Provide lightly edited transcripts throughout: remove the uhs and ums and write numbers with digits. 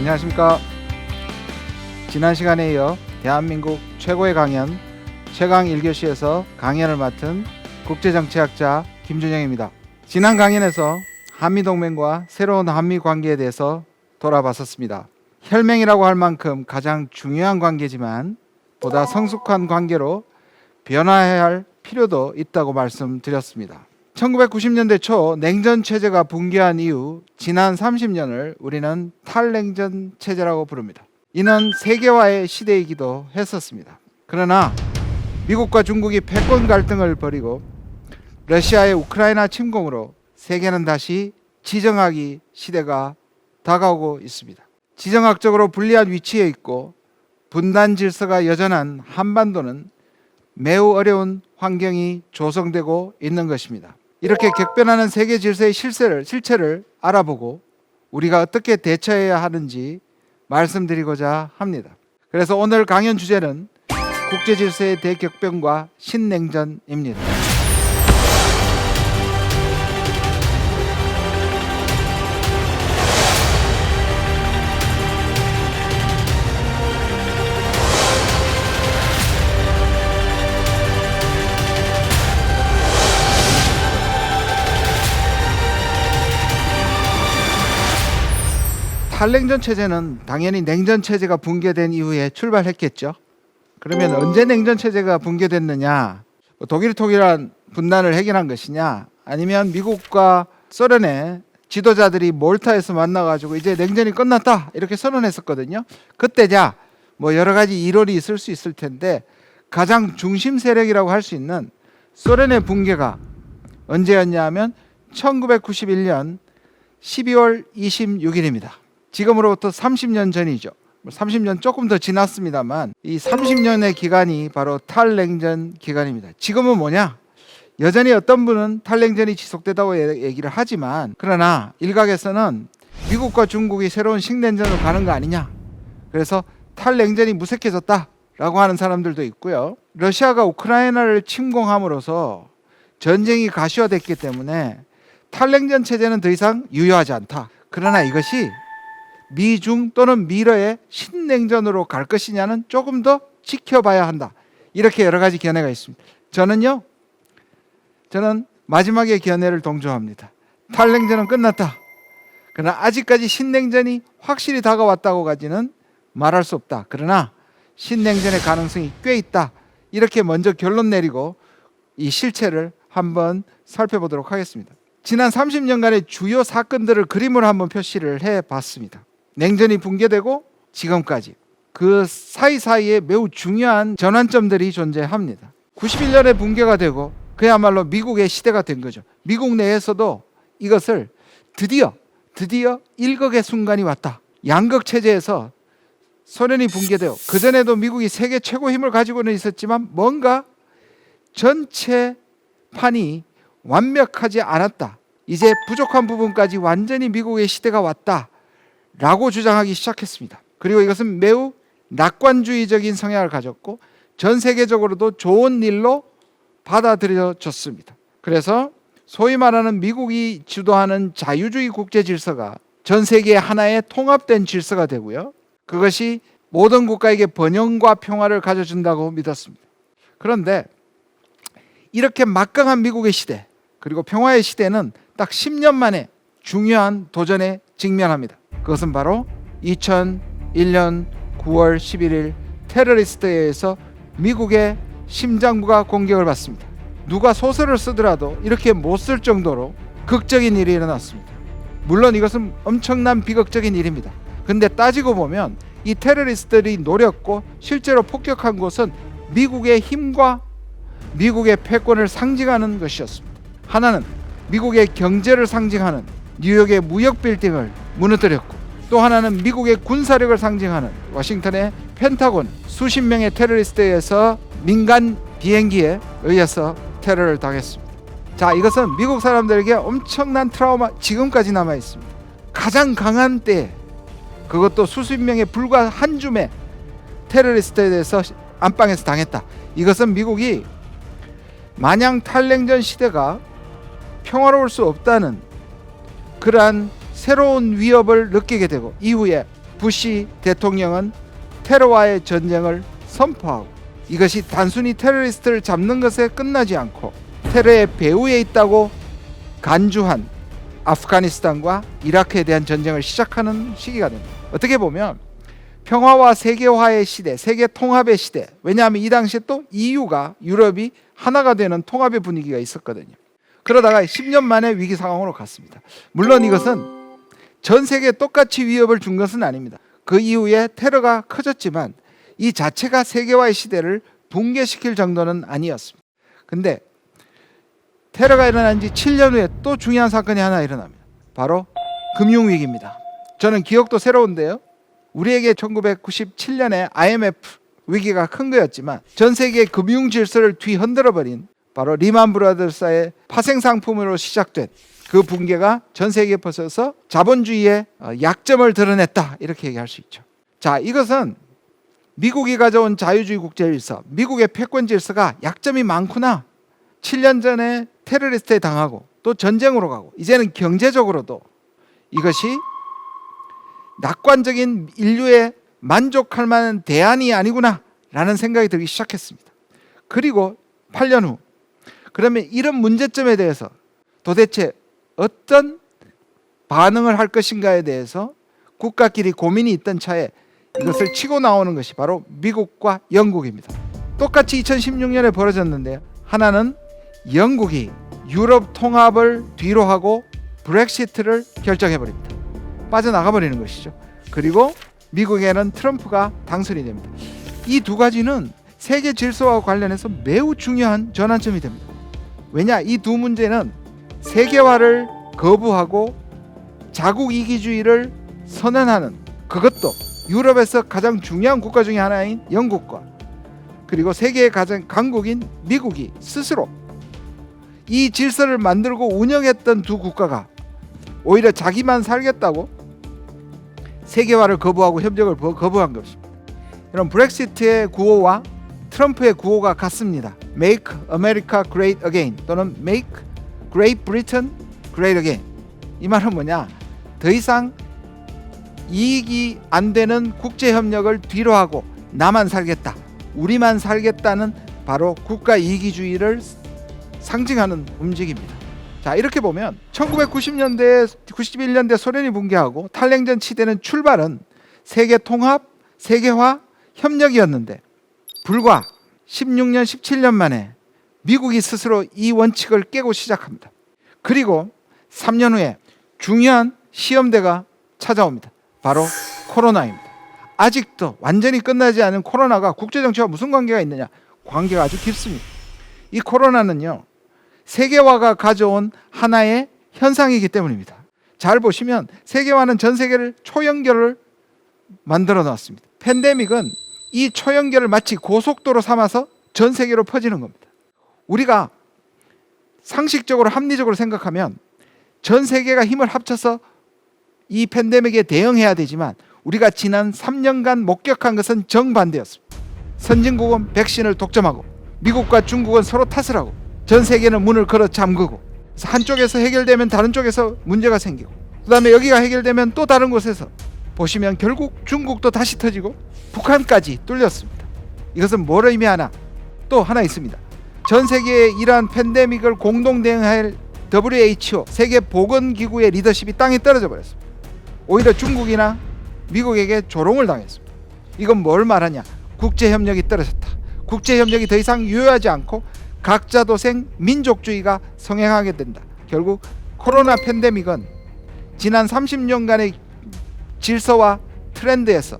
안녕하십니까. 지난 시간에 이어 대한민국 최고의 강연 최강 1교시에서 강연을 맡은 국제정치학자 김준영입니다. 지난 강연에서 한미동맹과 새로운 한미관계에 대해서 돌아봤었습니다. 혈맹이라고 할 만큼 가장 중요한 관계지만 보다 성숙한 관계로 변화해야 할 필요도 있다고 말씀드렸습니다. 1990년대 초 냉전 체제가 붕괴한 이후 지난 30년을 우리는 탈냉전 체제라고 부릅니다. 이는 세계화의 시대이기도 했었습니다. 그러나 미국과 중국이 패권 갈등을 벌이고 러시아의 우크라이나 침공으로 세계는 다시 지정학의 시대가 다가오고 있습니다. 지정학적으로 불리한 위치에 있고 분단 질서가 여전한 한반도는 매우 어려운 환경이 조성되고 있는 것입니다. 이렇게 격변하는 세계 질서의 실체를 알아보고 우리가 어떻게 대처해야 하는지 말씀드리고자 합니다. 그래서 오늘 강연 주제는 국제 질서의 대격변과 신냉전입니다. 탈냉전 체제는 당연히 냉전 체제가 붕괴된 이후에 출발했겠죠. 그러면 언제 냉전 체제가 붕괴됐느냐? 독일이 통일한 분단을 해결한 것이냐? 아니면 미국과 소련의 지도자들이 몰타에서 만나가지고 이제 냉전이 끝났다 이렇게 선언했었거든요. 그때자 뭐 여러 가지 이론이 있을 수 있을 텐데 가장 중심 세력이라고 할 수 있는 소련의 붕괴가 언제였냐 하면 1991년 12월 26일입니다. 지금으로부터 30년 전이죠. 30년 조금 더 지났습니다만 이 30년의 기간이 바로 탈냉전 기간입니다. 지금은 뭐냐? 여전히 어떤 분은 탈냉전이 지속되다고 얘기를 하지만 그러나 일각에서는 미국과 중국이 새로운 신냉전으로 가는 거 아니냐? 그래서 탈냉전이 무색해졌다라고 하는 사람들도 있고요. 러시아가 우크라이나를 침공함으로써 전쟁이 가시화됐기 때문에 탈냉전 체제는 더 이상 유효하지 않다. 그러나 이것이 미중 또는 미러의 신냉전으로 갈 것이냐는 조금 더 지켜봐야 한다. 이렇게 여러 가지 견해가 있습니다. 저는 마지막의 견해를 동조합니다. 탈냉전은 끝났다. 그러나 아직까지 신냉전이 확실히 다가왔다고까지는 말할 수 없다. 그러나 신냉전의 가능성이 꽤 있다. 이렇게 먼저 결론 내리고 이 실체를 한번 살펴보도록 하겠습니다. 지난 30년간의 주요 사건들을 그림으로 한번 표시를 해봤습니다. 냉전이 붕괴되고 지금까지 그 사이사이에 매우 중요한 전환점들이 존재합니다. 91년에 붕괴가 되고 그야말로 미국의 시대가 된 거죠. 미국 내에서도 이것을 드디어 일극의 순간이 왔다. 양극 체제에서 소련이 붕괴되고 그전에도 미국이 세계 최고 힘을 가지고는 있었지만 뭔가 전체 판이 완벽하지 않았다. 이제 부족한 부분까지 완전히 미국의 시대가 왔다 라고 주장하기 시작했습니다. 그리고 이것은 매우 낙관주의적인 성향을 가졌고 전 세계적으로도 좋은 일로 받아들여졌습니다. 그래서 소위 말하는 미국이 주도하는 자유주의 국제 질서가 전 세계의 하나의 통합된 질서가 되고요. 그것이 모든 국가에게 번영과 평화를 가져준다고 믿었습니다. 그런데 이렇게 막강한 미국의 시대 그리고 평화의 시대는 딱 10년 만에 중요한 도전에 직면합니다. 그것은 바로 2001년 9월 11일 테러리스트에 의해서 미국의 심장부가 공격을 받습니다. 누가 소설을 쓰더라도 이렇게 못 쓸 정도로 극적인 일이 일어났습니다. 물론 이것은 엄청난 비극적인 일입니다. 근데 따지고 보면 이 테러리스트들이 노렸고 실제로 폭격한 곳은 미국의 힘과 미국의 패권을 상징하는 것이었습니다. 하나는 미국의 경제를 상징하는 뉴욕의 무역 빌딩을 무너뜨렸고 또 하나는 미국의 군사력을 상징하는 워싱턴의 펜타곤 수십 명의 테러리스트에 의해서 민간 비행기에 의해서 테러를 당했습니다. 자, 이것은 미국 사람들에게 엄청난 트라우마 지금까지 남아 있습니다. 가장 강한 때 그것도 수십 명의 불과 한 줌의 테러리스트에 대해서 안방에서 당했다. 이것은 미국이 마냥 탈냉전 시대가 평화로울 수 없다는 그러한 새로운 위협을 느끼게 되고 이후에 부시 대통령은 테러와의 전쟁을 선포하고 이것이 단순히 테러리스트를 잡는 것에 끝나지 않고 테러의 배후에 있다고 간주한 아프가니스탄과 이라크에 대한 전쟁을 시작하는 시기가 됩니다. 어떻게 보면 평화와 세계화의 시대, 세계 통합의 시대. 왜냐하면 이 당시에 또 EU가 유럽이 하나가 되는 통합의 분위기가 있었거든요. 그러다가 10년 만에 위기 상황으로 갔습니다. 물론 이것은 전 세계에 똑같이 위협을 준 것은 아닙니다. 그 이후에 테러가 커졌지만 이 자체가 세계화의 시대를 붕괴시킬 정도는 아니었습니다. 근데 테러가 일어난 지 7년 후에 또 중요한 사건이 하나 일어납니다. 바로 금융위기입니다. 저는 기억도 새로운데요. 우리에게 1997년에 IMF 위기가 큰 거였지만 전 세계의 금융 질서를 뒤흔들어버린 바로 리만 브라더스의 파생상품으로 시작된 그 붕괴가 전 세계에 퍼져서 자본주의의 약점을 드러냈다, 이렇게 얘기할 수 있죠. 자, 이것은 미국이 가져온 자유주의 국제 질서, 미국의 패권 질서가 약점이 많구나. 7년 전에 테러리스트에 당하고 또 전쟁으로 가고 이제는 경제적으로도 이것이 낙관적인 인류에 만족할 만한 대안이 아니구나 라는 생각이 들기 시작했습니다. 그리고 8년 후, 그러면 이런 문제점에 대해서 도대체 어떤 반응을 할 것인가에 대해서 국가끼리 고민이 있던 차에 이것을 치고 나오는 것이 바로 미국과 영국입니다. 똑같이 2016년에 벌어졌는데요. 하나는 영국이 유럽 통합을 뒤로 하고 브렉시트를 결정해버립니다. 빠져나가 버리는 것이죠. 그리고 미국에는 트럼프가 당선이 됩니다. 이 두 가지는 세계 질서와 관련해서 매우 중요한 전환점이 됩니다. 왜냐? 이 두 문제는 세계화를 거부하고 자국 이기주의를 선언하는, 그것도 유럽에서 가장 중요한 국가 중에 하나인 영국과 그리고 세계의 가장 강국인 미국이 스스로 이 질서를 만들고 운영했던 두 국가가 오히려 자기만 살겠다고 세계화를 거부하고 협력을 거부한 것입니다. 이런 브렉시트의 구호와 트럼프의 구호가 같습니다. Make America Great Again 또는 Make Great Britain Great Again. 이 말은 뭐냐? 더 이상 이익이 안 되는 국제협력을 뒤로 하고 나만 살겠다, 우리만 살겠다는 바로 국가 이기주의를 상징하는 움직임입니다. 자, 이렇게 보면 1990년대, 91년대 소련이 붕괴하고 탈냉전 치대는 출발은 세계 통합, 세계화, 협력이었는데 불과 16년, 17년 만에 미국이 스스로 이 원칙을 깨고 시작합니다. 그리고 3년 후에 중요한 시험대가 찾아옵니다. 바로 코로나입니다. 아직도 완전히 끝나지 않은 코로나가 국제정치와 무슨 관계가 있느냐? 관계가 아주 깊습니다. 이 코로나는요, 세계화가 가져온 하나의 현상이기 때문입니다. 잘 보시면 세계화는 전 세계를 초연결을 만들어 놨습니다. 팬데믹은 이 초연결을 마치 고속도로 삼아서 전 세계로 퍼지는 겁니다. 우리가 상식적으로 합리적으로 생각하면 전 세계가 힘을 합쳐서 이 팬데믹에 대응해야 되지만 우리가 지난 3년간 목격한 것은 정반대였습니다. 선진국은 백신을 독점하고 미국과 중국은 서로 탓을 하고 전 세계는 문을 걸어 잠그고, 그래서 한쪽에서 해결되면 다른 쪽에서 문제가 생기고, 그 다음에 여기가 해결되면 또 다른 곳에서, 보시면 결국 중국도 다시 터지고 북한까지 뚫렸습니다. 이것은 뭘 의미하나? 또 하나 있습니다. 전 세계의 이러한 팬데믹을 공동 대응할 WHO 세계보건기구의 리더십이 땅에 떨어져 버렸습니다. 오히려 중국이나 미국에게 조롱을 당했습니다. 이건 뭘 말하냐? 국제협력이 떨어졌다. 국제협력이 더 이상 유효하지 않고 각자 도생 민족주의가 성행하게 된다. 결국 코로나 팬데믹은 지난 30년간의 질서와 트렌드에서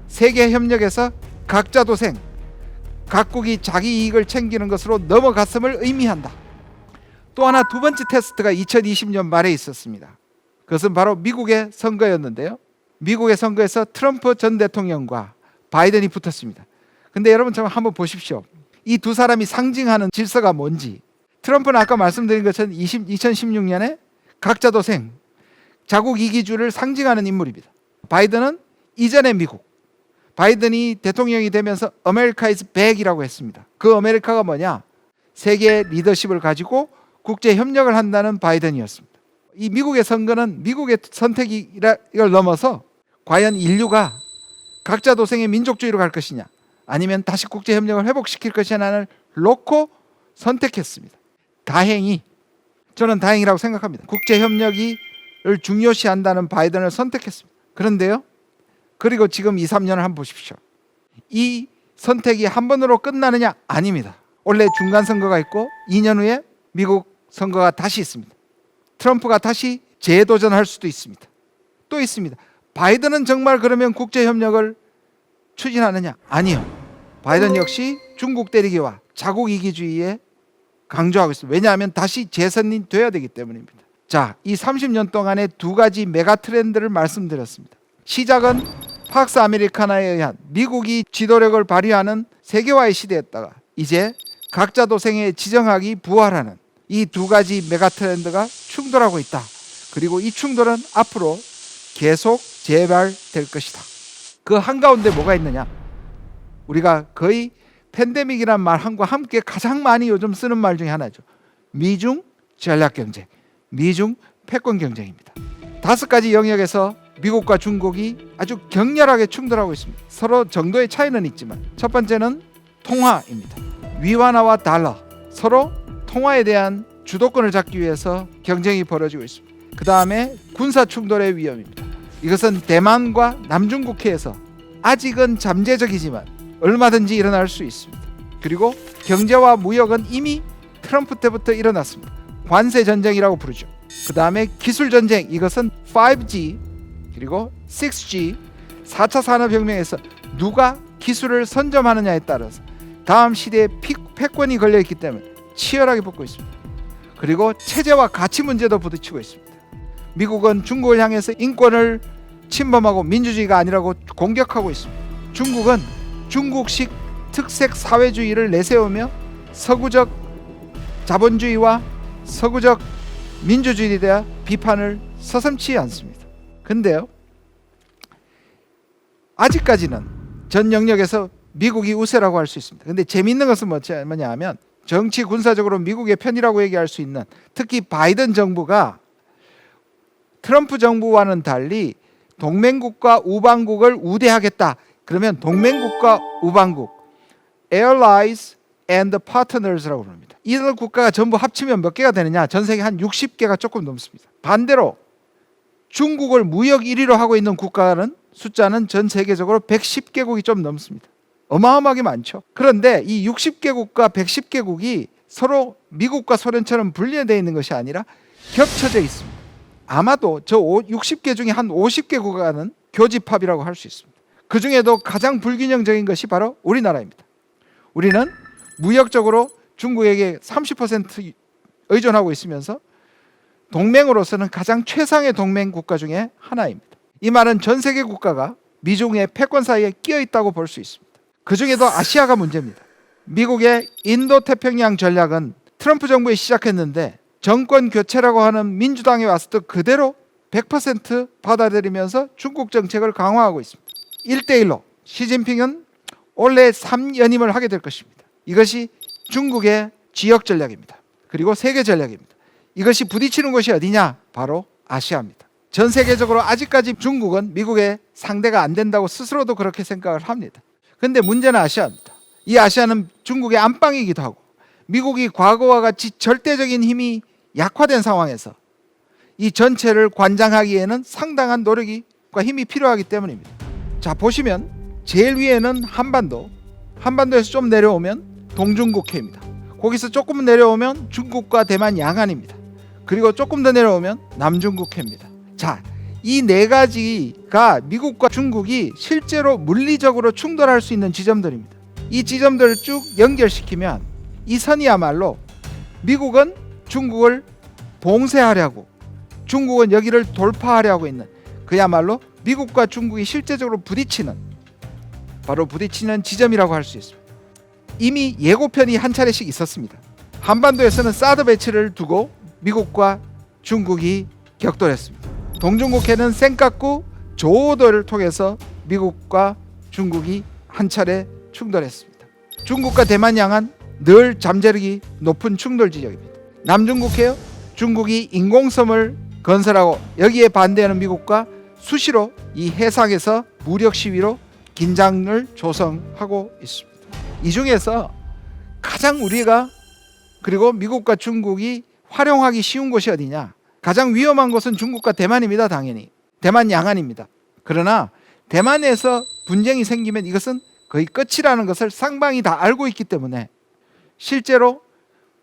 세계 협력에서 각자 도생, 각국이 자기 이익을 챙기는 것으로 넘어갔음을 의미한다. 또 하나, 두 번째 테스트가 2020년 말에 있었습니다. 그것은 바로 미국의 선거였는데요. 미국의 선거에서 트럼프 전 대통령과 바이든이 붙었습니다. 근데 여러분 좀 한번 보십시오. 이 두 사람이 상징하는 질서가 뭔지. 트럼프는 아까 말씀드린 것처럼 2016년에 각자 도생, 자국 이기주의를 상징하는 인물입니다. 바이든은 이전의 미국. 바이든이 대통령이 되면서 America is back이라고 했습니다. 그 아메리카가 뭐냐? 세계 리더십을 가지고 국제 협력을 한다는 바이든이었습니다. 이 미국의 선거는 미국의 선택이 이걸 넘어서 과연 인류가 각자 도생의 민족주의로 갈 것이냐, 아니면 다시 국제협력을 회복시킬 것이냐를 놓고 선택했습니다. 다행히, 저는 다행이라고 생각합니다. 국제협력을 중요시한다는 바이든을 선택했습니다. 그런데요, 그리고 지금 2, 3년을 한번 보십시오. 이 선택이 한 번으로 끝나느냐? 아닙니다. 원래 중간 선거가 있고 2년 후에 미국 선거가 다시 있습니다. 트럼프가 다시 재도전할 수도 있습니다. 또 있습니다. 바이든은 정말 그러면 국제협력을 추진하느냐? 아니요. 바이든 역시 중국 때리기와 자국 이기주의에 강조하고 있습니다. 왜냐하면 다시 재선이 돼야 되기 때문입니다. 자, 이 30년 동안의 두 가지 메가 트렌드를 말씀드렸습니다. 시작은 팍스 아메리카나에 의한 미국이 지도력을 발휘하는 세계화의 시대였다가 이제 각자 도생의 지정학이 부활하는 이 두 가지 메가 트렌드가 충돌하고 있다. 그리고 이 충돌은 앞으로 계속 재발될 것이다. 그 한가운데 뭐가 있느냐? 우리가 거의 팬데믹이란 말과 함께 가장 많이 요즘 쓰는 말 중에 하나죠. 미중 전략 경쟁, 미중 패권 경쟁입니다. 5가지 영역에서 미국과 중국이 아주 격렬하게 충돌하고 있습니다. 서로 정도의 차이는 있지만, 첫 번째는 통화입니다. 위안화와 달러, 서로 통화에 대한 주도권을 잡기 위해서 경쟁이 벌어지고 있습니다. 그 다음에 군사 충돌의 위험입니다. 이것은 대만과 남중국해에서 아직은 잠재적이지만 얼마든지 일어날 수 있습니다. 그리고 경제와 무역은 이미 트럼프 때부터 일어났습니다. 관세 전쟁이라고 부르죠. 그 다음에 기술 전쟁, 이것은 5G 그리고 6G 4차 산업혁명에서 누가 기술을 선점하느냐에 따라서 다음 시대에 패권이 걸려있기 때문에 치열하게 붙고 있습니다. 그리고 체제와 가치 문제도 부딪히고 있습니다. 미국은 중국을 향해서 인권을 침범하고 민주주의가 아니라고 공격하고 있습니다. 중국은 중국식 특색 사회주의를 내세우며 서구적 자본주의와 서구적 민주주의에 대한 비판을 서슴지 않습니다. 근데요, 아직까지는 전 영역에서 미국이 우세라고 할 수 있습니다. 근데 재미있는 것은 뭐냐 하면, 정치 군사적으로 미국의 편이라고 얘기할 수 있는, 특히 바이든 정부가 트럼프 정부와는 달리 동맹국과 우방국을 우대하겠다. 그러면 동맹국과 우방국, allies and partners라고 부릅니다. 이들 국가가 전부 합치면 몇 개가 되느냐? 전 세계 한 60개가 조금 넘습니다. 반대로 중국을 무역 1위로 하고 있는 국가는 숫자는 전 세계적으로 110개국이 좀 넘습니다. 어마어마하게 많죠. 그런데 이 60개국과 110개국이 서로 미국과 소련처럼 분리되어 있는 것이 아니라 겹쳐져 있습니다. 아마도 저 60개 중에 한 50개 국가는 교집합이라고 할 수 있습니다. 그 중에도 가장 불균형적인 것이 바로 우리나라입니다. 우리는 무역적으로 중국에게 30% 의존하고 있으면서 동맹으로서는 가장 최상의 동맹 국가 중에 하나입니다. 이 말은 전 세계 국가가 미중의 패권 사이에 끼어 있다고 볼 수 있습니다. 그 중에도 아시아가 문제입니다. 미국의 인도태평양 전략은 트럼프 정부에 시작했는데 정권 교체라고 하는 민주당에 왔을 때 그대로 100% 받아들이면서 중국 정책을 강화하고 있습니다. 1대1로 시진핑은 올해 3연임을 하게 될 것입니다. 이것이 중국의 지역 전략입니다. 그리고 세계 전략입니다. 이것이 부딪히는 곳이 어디냐? 바로 아시아입니다. 전 세계적으로 아직까지 중국은 미국의 상대가 안 된다고 스스로도 그렇게 생각을 합니다. 그런데 문제는 아시아입니다. 이 아시아는 중국의 안방이기도 하고, 미국이 과거와 같이 절대적인 힘이 약화된 상황에서 이 전체를 관장하기에는 상당한 노력과 힘이 필요하기 때문입니다. 자, 보시면 제일 위에는 한반도에서 좀 내려오면 동중국해입니다. 거기서 조금 내려오면 중국과 대만 양안입니다. 그리고 조금 더 내려오면 남중국해입니다. 자, 이 네 가지가 미국과 중국이 실제로 물리적으로 충돌할 수 있는 지점들입니다. 이 지점들을 쭉 연결시키면 이 선이야말로 미국은 중국을 봉쇄하려고, 중국은 여기를 돌파하려고 있는, 그야말로 미국과 중국이 실제적으로 부딪히는 지점이라고 할 수 있습니다. 이미 예고편이 한 차례씩 있었습니다. 한반도에서는 사드 배치를 두고 미국과 중국이 격돌했습니다. 동중국해는 센카쿠 조오도를 통해서 미국과 중국이 한 차례 충돌했습니다. 중국과 대만 양안 늘 잠재력이 높은 충돌 지역입니다. 남중국해요. 중국이 인공섬을 건설하고 여기에 반대하는 미국과 수시로 이 해상에서 무력 시위로 긴장을 조성하고 있습니다. 이 중에서 가장 우리가 그리고 미국과 중국이 활용하기 쉬운 곳이 어디냐? 가장 위험한 곳은 중국과 대만입니다. 당연히 대만 양안입니다. 그러나 대만에서 분쟁이 생기면 이것은 거의 끝이라는 것을 쌍방이 다 알고 있기 때문에 실제로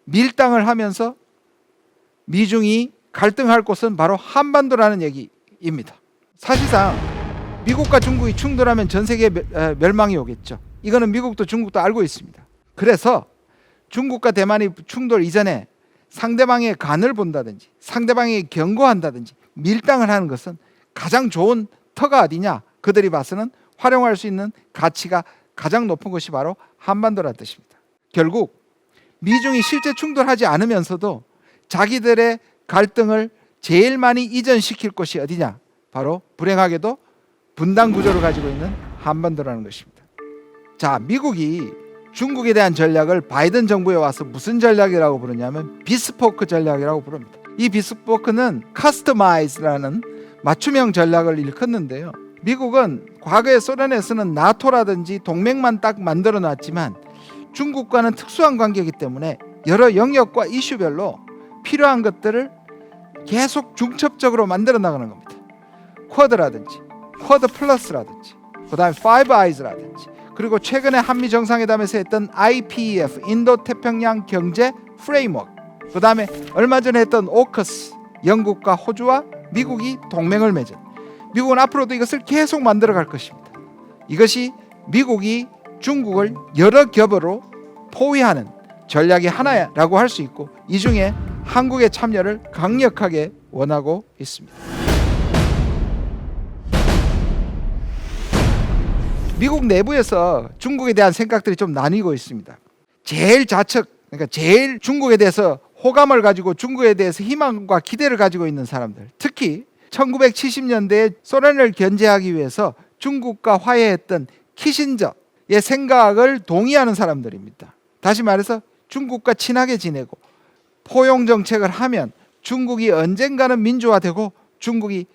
밀당을 하면서 미중이 갈등할 곳은 바로 한반도라는 얘기입니다. 사실상 미국과 중국이 충돌하면 전 세계 멸망이 오겠죠. 이거는 미국도 중국도 알고 있습니다. 그래서 중국과 대만이 충돌 이전에 상대방의 간을 본다든지 상대방에게 경고한다든지 밀당을 하는 것은 가장 좋은 터가 어디냐? 그들이 봐서는 활용할 수 있는 가치가 가장 높은 것이 바로 한반도라는 뜻입니다. 결국 미중이 실제 충돌하지 않으면서도 자기들의 갈등을 제일 많이 이전시킬 곳이 어디냐? 바로 불행하게도 분단 구조를 가지고 있는 한반도라는 것입니다. 자, 미국이 중국에 대한 전략을 바이든 정부에 와서 무슨 전략이라고 부르냐면 비스포크 전략이라고 부릅니다. 이 비스포크는 커스터마이즈라는 맞춤형 전략을 일컫는데요. 미국은 과거에 소련에서는 나토라든지 동맹만 딱 만들어 놨지만 중국과는 특수한 관계이기 때문에 여러 영역과 이슈별로 필요한 것들을 계속 중첩적으로 만들어 나가는 겁니다. 쿼드라든지 쿼드 플러스라든지 그다음에 파이브 아이즈라든지 그리고 최근에 한미 정상회담에서 했던 IPEF 인도태평양 경제 프레임워크 그다음에 얼마 전에 했던 오커스 영국과 호주와 미국이 동맹을 맺은 미국은 앞으로도 이것을 계속 만들어 갈 것입니다. 이것이 미국이 중국을 여러 겹으로 포위하는 전략의 하나라고 할 수 있고 이 중에 한국의 참여를 강력하게 원하고 있습니다. 미국 내부에서 중국에 대한 생각들이 좀 나뉘고 있습니다. 제일 좌측, 그러니까 제일 중국에 대해서 호감을 가지고 중국에 대해서 희망과 기대를 가지고 있는 사람들, 특히 1970년대에 소련을 견제하기 위해서 중국과 화해했던 키신저의 생각을 동의하는 사람들입니다. 다시 말해서 중국과 친하게 지내고 포용 정책을 하면 중국이 언젠가는 민주화되고 중국이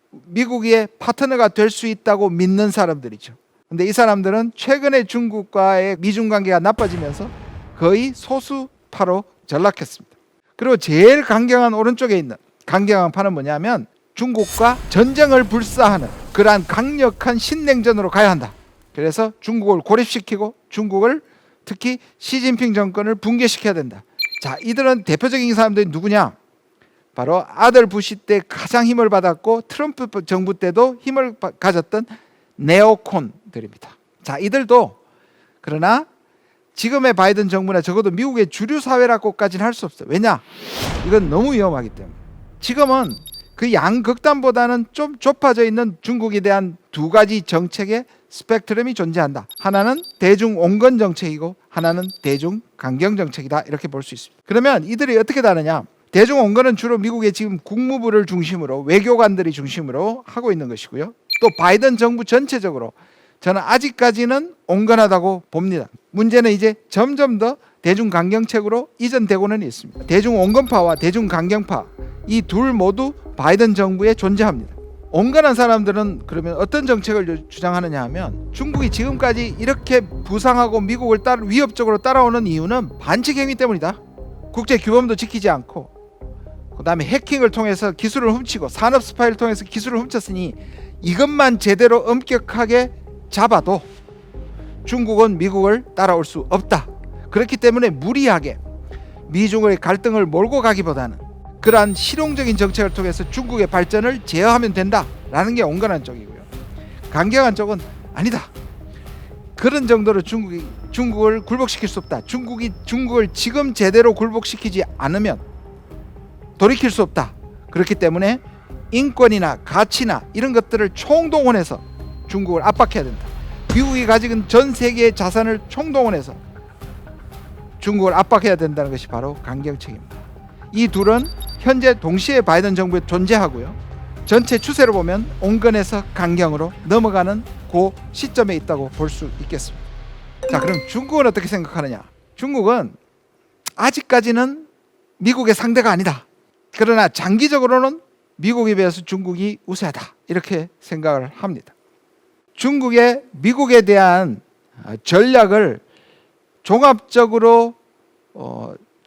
미국의 파트너가 될 수 있다고 믿는 사람들이죠. 근데 이 사람들은 최근에 중국과의 미중 관계가 나빠지면서 거의 소수파로 전락했습니다. 그리고 제일 강경한 오른쪽에 있는 강경한파는 뭐냐면 중국과 전쟁을 불사하는 그러한 강력한 신냉전으로 가야 한다. 그래서 중국을 고립시키고 중국을 특히 시진핑 정권을 붕괴시켜야 된다. 자, 이들은 대표적인 사람들이 누구냐? 바로 아들 부시 때 가장 힘을 받았고 트럼프 정부 때도 힘을 가졌던 네오콘들입니다. 자, 이들도 그러나 지금의 바이든 정부나 적어도 미국의 주류 사회라고까지는 할 수 없어요. 왜냐? 이건 너무 위험하기 때문에. 지금은 그 양극단보다는 좀 좁아져 있는 중국에 대한 두 가지 정책의 스펙트럼이 존재한다. 하나는 대중 온건 정책이고 하나는 대중 강경 정책이다. 이렇게 볼 수 있습니다. 그러면 이들이 어떻게 다르냐? 대중 온건은 주로 미국의 지금 국무부를 중심으로 외교관들이 중심으로 하고 있는 것이고요. 또 바이든 정부 전체적으로 저는 아직까지는 온건하다고 봅니다. 문제는 이제 점점 더 대중 강경책으로 이전되고는 있습니다. 대중 온건파와 대중 강경파 이 둘 모두 바이든 정부에 존재합니다. 온건한 사람들은 그러면 어떤 정책을 주장하느냐 하면 중국이 지금까지 이렇게 부상하고 미국을 위협적으로 따라오는 이유는 반칙 행위 때문이다. 국제 규범도 지키지 않고 그다음에 해킹을 통해서 기술을 훔치고 산업 스파이를 통해서 기술을 훔쳤으니 이것만 제대로 엄격하게 잡아도 중국은 미국을 따라올 수 없다. 그렇기 때문에 무리하게 미중의 갈등을 몰고 가기보다는 그러한 실용적인 정책을 통해서 중국의 발전을 제어하면 된다라는 게 온건한 쪽이고요. 강경한 쪽은 아니다. 그런 정도로 중국을 굴복시킬 수 없다. 중국을 지금 제대로 굴복시키지 않으면 돌이킬 수 없다. 그렇기 때문에 인권이나 가치나 이런 것들을 총동원해서 중국을 압박해야 된다. 미국이 가지고 전 세계의 자산을 총동원해서 중국을 압박해야 된다는 것이 바로 강경책입니다. 이 둘은 현재 동시에 바이든 정부에 존재하고요. 전체 추세로 보면 온건에서 강경으로 넘어가는 그 시점에 있다고 볼 수 있겠습니다. 자, 그럼 중국은 어떻게 생각하느냐? 중국은 아직까지는 미국의 상대가 아니다. 그러나 장기적으로는 미국에 비해서 중국이 우세하다 이렇게 생각을 합니다. 중국의 미국에 대한 전략을 종합적으로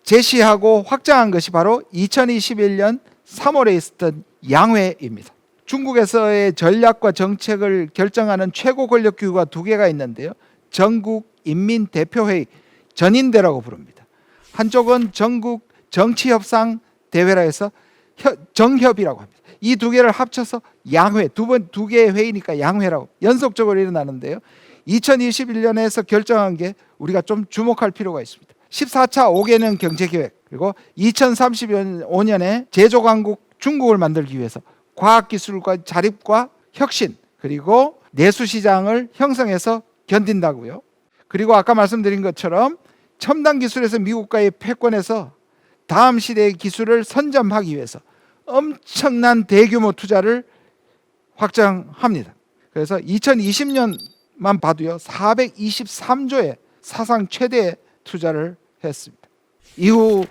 제시하고 확장한 것이 바로 2021년 3월에 있었던 양회입니다. 중국에서의 전략과 정책을 결정하는 최고 권력 기구가 두 개가 있는데요. 전국인민대표회의, 전인대라고 부릅니다. 한쪽은 전국 정치협상대회라 해서 정협이라고 합니다. 이 두 개를 합쳐서 양회, 두 개의 회의니까 양회라고 연속적으로 일어나는데요. 2021년에서 결정한 게 우리가 좀 주목할 필요가 있습니다. 14차 5개년 경제계획, 그리고 2035년에 제조강국 중국을 만들기 위해서 과학기술과 자립과 혁신, 그리고 내수시장을 형성해서 견딘다고요. 그리고 아까 말씀드린 것처럼 첨단 기술에서 미국과의 패권에서 다음 시대의 기술을 선점하기 위해서 엄청난 대규모 투자를 확장합니다. 그래서 2020년만 봐도요 423조의 사상 최대의 투자를 했습니다. 이후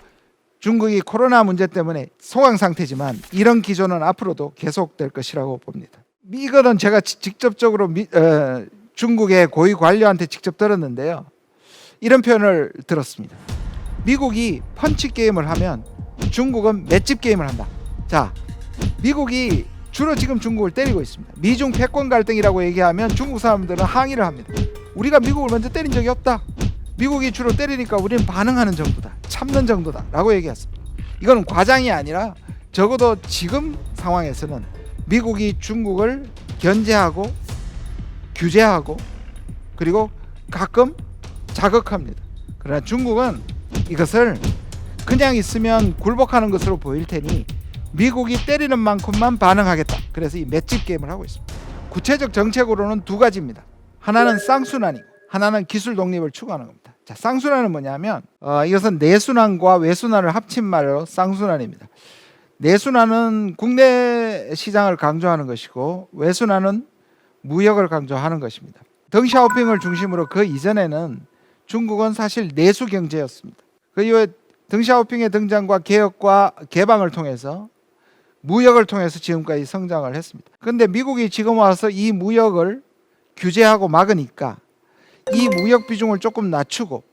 중국이 코로나 문제 때문에 소강 상태지만 이런 기조는 앞으로도 계속될 것이라고 봅니다. 이거는 제가 직접적으로 중국의 고위 관료한테 직접 들었는데요. 이런 표현을 들었습니다. 미국이 펀치 게임을 하면 중국은 맷집 게임을 한다. 자, 미국이 주로 지금 중국을 때리고 있습니다. 미중 패권 갈등이라고 얘기하면 중국 사람들은 항의를 합니다. 우리가 미국을 먼저 때린 적이 없다. 미국이 주로 때리니까 우리는 반응하는 정도다. 참는 정도다. 라고 얘기했습니다. 이건 과장이 아니라 적어도 지금 상황에서는 미국이 중국을 견제하고 규제하고 그리고 가끔 자극합니다. 그러나 중국은 이것을 그냥 있으면 굴복하는 것으로 보일 테니 미국이 때리는 만큼만 반응하겠다. 그래서 이 맷집 게임을 하고 있습니다. 구체적 정책으로는 두 가지입니다. 하나는 쌍순환이고 하나는 기술 독립을 추구하는 겁니다. 자, 쌍순환은 뭐냐면 이것은 내순환과 외순환을 합친 말로 쌍순환입니다. 내순환은 국내 시장을 강조하는 것이고 외순환은 무역을 강조하는 것입니다. 덩샤오핑을 중심으로 그 이전에는 중국은 사실 내수 경제였습니다. 그 이후에 덩샤오핑의 등장과 개혁과 개방을 통해서 무역을 통해서 지금까지 성장을 했습니다. 그런데 미국이 지금 와서 이 무역을 규제하고 막으니까 이 무역 비중을 조금 낮추고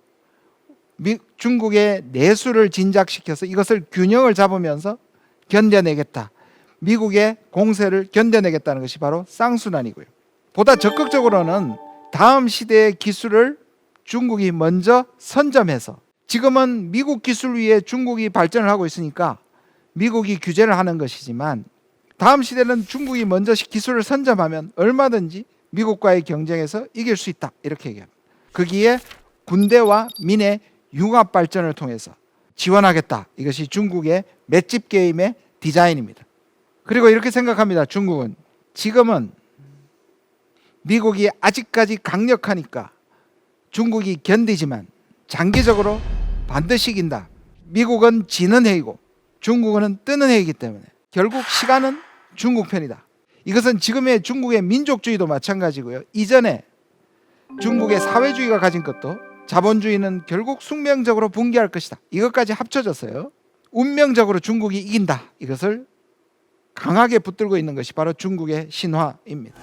중국의 내수를 진작시켜서 이것을 균형을 잡으면서 견뎌내겠다. 미국의 공세를 견뎌내겠다는 것이 바로 쌍순환이고요. 보다 적극적으로는 다음 시대의 기술을 중국이 먼저 선점해서 지금은 미국 기술 위에 중국이 발전을 하고 있으니까 미국이 규제를 하는 것이지만 다음 시대는 중국이 먼저 기술을 선점하면 얼마든지 미국과의 경쟁에서 이길 수 있다. 이렇게 얘기합니다. 거기에 군대와 민의 융합 발전을 통해서 지원하겠다. 이것이 중국의 맷집 게임의 디자인입니다. 그리고 이렇게 생각합니다. 중국은 지금은 미국이 아직까지 강력하니까 중국이 견디지만 장기적으로 반드시 이긴다. 미국은 지는 해이고 중국은 뜨는 해이기 때문에 결국 시간은 중국 편이다. 이것은 지금의 중국의 민족주의도 마찬가지고요. 이전에 중국의 사회주의가 가진 것도 자본주의는 결국 숙명적으로 붕괴할 것이다. 이것까지 합쳐져서요. 운명적으로 중국이 이긴다. 이것을 강하게 붙들고 있는 것이 바로 중국의 신화입니다.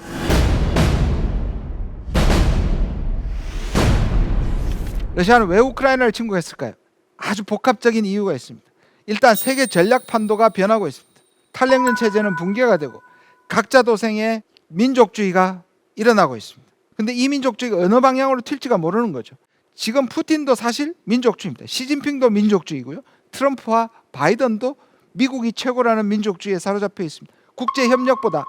러시아는 왜 우크라이나를 침공했을까요? 아주 복합적인 이유가 있습니다. 일단 세계 전략 판도가 변하고 있습니다. 탈냉전 체제는 붕괴가 되고 각자 도생의 민족주의가 일어나고 있습니다. 그런데 이 민족주의가 어느 방향으로 튈지가 모르는 거죠. 지금 푸틴도 사실 민족주의입니다. 시진핑도 민족주의고요. 트럼프와 바이든도 미국이 최고라는 민족주의에 사로잡혀 있습니다. 국제협력보다